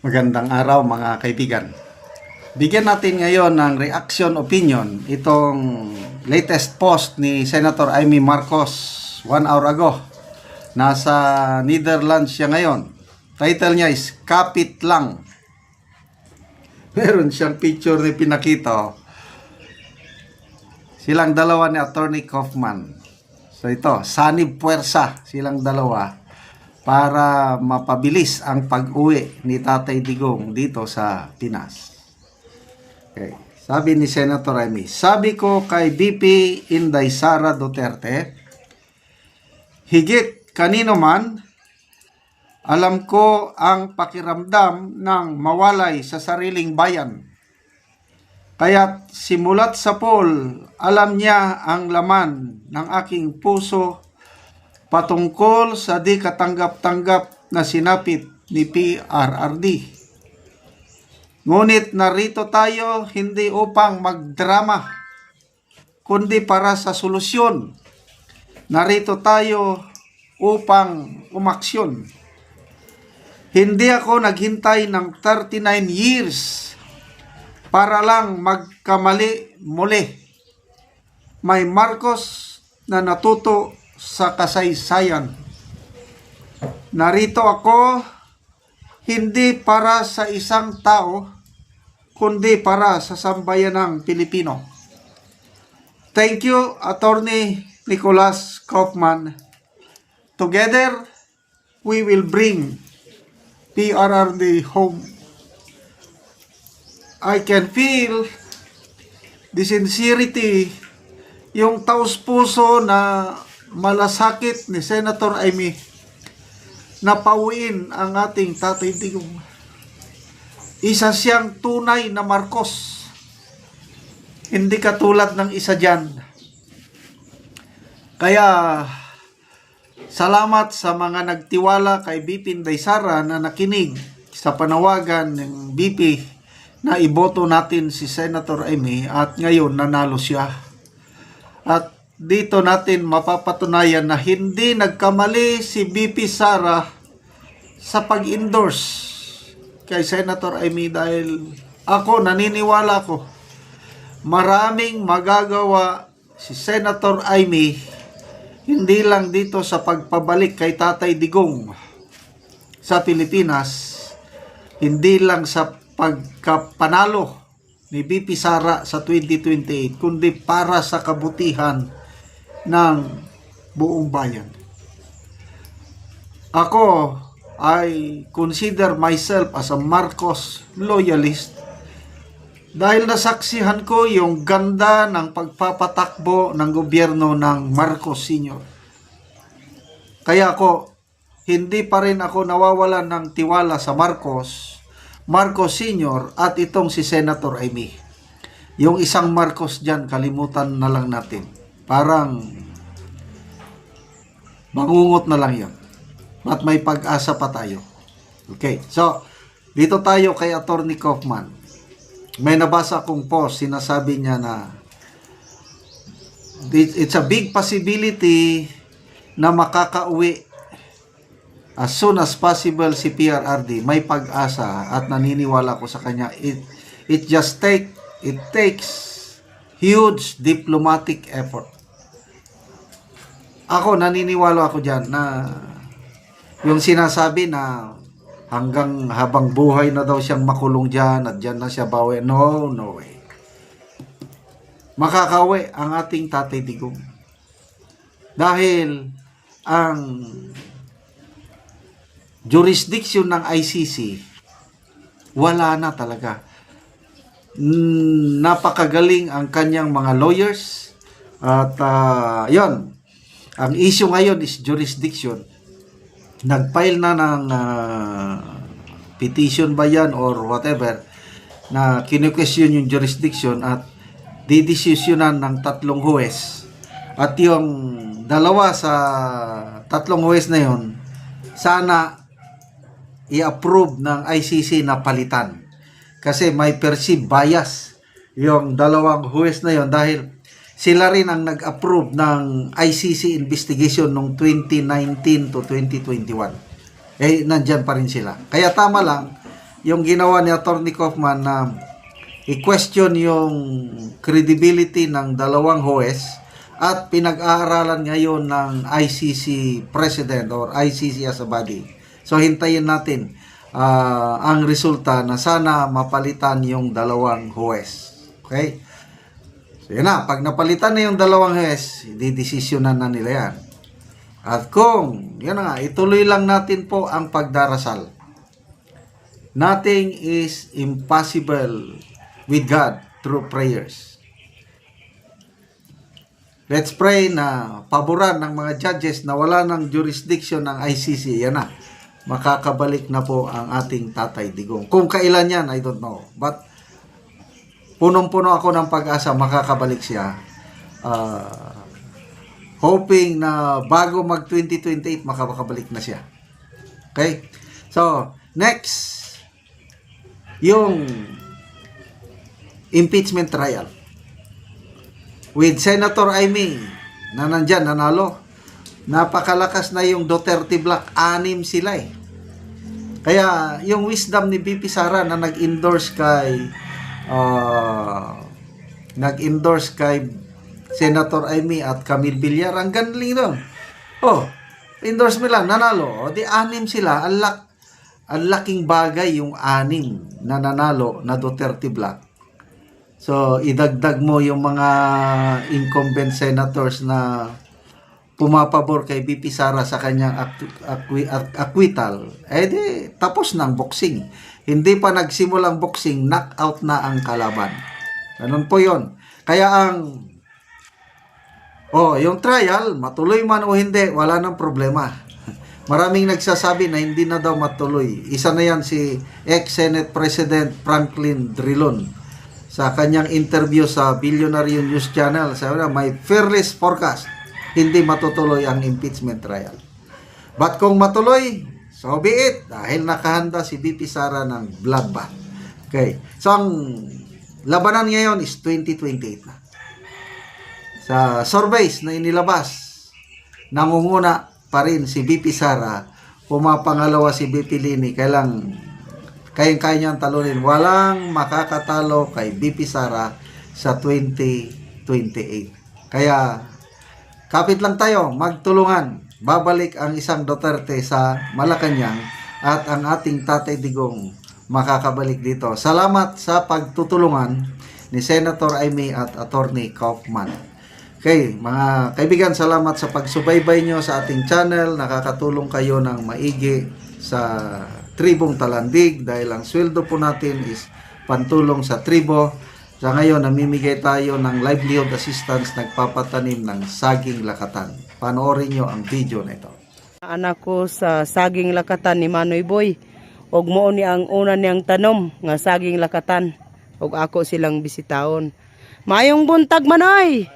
Magandang araw mga kaibigan. Bigyan natin ngayon ng reaction opinion itong latest post ni Senator Amy Marcos 1 hour ago. Nasa Netherlands siya ngayon. Title niya is Kapit Lang. Meron siyang picture ni pinakita. Silang dalawa ni Attorney Kaufman. So ito, sanib puwersa silang dalawa para mapabilis ang pag-uwi ni Tatay Digong dito sa Pinas. Okay. Sabi ni Senator Amy, sabi ko kay VP Inday Sara Duterte, higit kanino man, alam ko ang pakiramdam ng mawalay sa sariling bayan. Kaya't simulat sa poll, alam niya ang laman ng aking puso patungkol sa di katanggap-tanggap na sinapit ni PRRD. Ngunit narito tayo hindi upang magdrama, kundi para sa solusyon. Narito tayo upang umaksyon. Hindi ako naghintay ng 39 years para lang magkamali muli. May Marcos na natuto sa kasaysayan. Narito ako hindi para sa isang tao, kundi para sa sambayanang Pilipino. Thank you, Attorney Nicholas Kaufman. Together, we will bring PRRD home. I can feel the sincerity, yung taos puso na malasakit ni Senator Amy na pauwiin ang ating Tatay Digong. Isa siyang tunay na Marcos. Hindi katulad ng isa dyan. Kaya, salamat sa mga nagtiwala kay VP Inday Sara na nakinig sa panawagan ng VP na iboto natin si Senator Amy at ngayon nanalo siya. At dito natin mapapatunayan na hindi nagkamali si VP Sara sa pag-endorse kay Senator Amy dahil ako naniniwala ko maraming magagawa si Senator Amy hindi lang dito sa pagpabalik kay Tatay Digong sa Pilipinas, hindi lang sa pagkapanalo ni VP Sara sa 2028, kundi para sa kabutihan ng buong bayan. Ako, I consider myself as a Marcos loyalist dahil nasaksihan ko yung ganda ng pagpapatakbo ng gobyerno ng Marcos Sr. Kaya ako, hindi pa rin ako nawawalan ng tiwala sa Marcos Sr. at itong si Senator Amy. Yung isang Marcos dyan, kalimutan na lang natin. Parang mangungot na lang yun. At may pag-asa pa tayo. Okay, so dito tayo kay Attorney Kaufman. May nabasa akong post, sinasabi niya na it's a big possibility na makakauwi as soon as possible si PRRD. May pag-asa at naniniwala ko sa kanya. It takes huge diplomatic effort. Ako, naniniwala ako dyan na yung sinasabi na hanggang habang buhay na daw siyang makulong dyan at dyan na siya bawi. No way. Makakawi ang ating Tatay Digong. Dahil ang jurisdiction ng ICC wala na talaga. Napakagaling ang kanyang mga lawyers at yon. Ang issue ngayon is jurisdiction. Nag-file na ng petition ba yan or whatever na kinu-question yung jurisdiction at didesisyonan ng 3 huwes. At yung dalawa sa 3 huwes na yon, sana i-approve ng ICC na palitan. Kasi may perceived bias yung 2 huwes na yon dahil sila rin ang nag-approve ng ICC investigation noong 2019 to 2021. Eh, nandyan pa rin sila. Kaya tama lang yung ginawa ni Attorney Kaufman na i-question yung credibility ng dalawang huwes at pinag-aaralan ngayon ng ICC President or ICC as a body. So hintayin natin ang resulta na sana mapalitan yung dalawang huwes. Okay? So yun na, pag napalitan na yung dalawang huwes, didesisyonan na nila yan. At kung, yun na nga, ituloy lang natin po ang pagdarasal. Nothing is impossible with God through prayers. Let's pray na paboran ng mga judges na wala ng jurisdiction ng ICC. Yan na, makakabalik na po ang ating Tatay Digong. Kung kailan yan, I don't know. But, punong-puno ako ng pag-asa, makakabalik siya. Hoping na bago mag 2028 makakabalik na siya. Okay? So, next, yung impeachment trial. With Senator Amy na nandyan, nanalo. Napakalakas na yung Duterte Block, 6 sila eh. Kaya, yung wisdom ni BP Sara na nag-endorse kay Senator Amy at Camille Villar, ang galing nun. Oh, endorse mo lang, nanalo. O, di 6 sila. Ang laking bagay yung 6 na nanalo na Duterte Block. So, idagdag mo yung mga incumbent senators na pumapabor kay BP Sara sa kanyang acquittal. Eh di, tapos ng boxing. Hindi pa nagsimulang boxing, knockout na ang kalaban. Ganun po yon. Kaya yung trial, matuloy man o hindi, wala nang problema. Maraming nagsasabi na hindi na daw matuloy. Isa na yan si ex-Senate President Franklin Drilon. Sa kanyang interview sa Billionaire News Channel, sabi na, may fearless forecast, hindi matutuloy ang impeachment trial. But kung matuloy, so be it, dahil nakahanda si BP Sara ng bloodbath. Okay. So ang labanan ngayon is 2028 na. Sa surveys na inilabas, nangunguna pa rin si BP Sara, pumapangalawa si BP Lini, kayang-kaya niyang talunin. Walang makakatalo kay BP Sara sa 2028. Kaya, kapit lang tayo, magtulungan. Babalik ang isang Duterte sa Malacanang at ang ating Tatay Digong makakabalik dito. Salamat sa pagtutulungan ni Senator Amy at Attorney Kaufman. Okay, mga kaibigan, salamat sa pagsubaybay nyo sa ating channel. Nakakatulong kayo ng maigi sa tribong Talandig dahil ang sweldo po natin is pantulong sa tribo. Sa ngayon, namimigay tayo ng livelihood assistance, nagpapatanim ng saging lakatan. Panoorin nyo ang video na ito. Anak ko sa saging lakatan ni Manoy Boy. Og mo ni ang una niyang tanom nga saging lakatan. Og ako silang bisitahon. Mayong buntag, Manoy!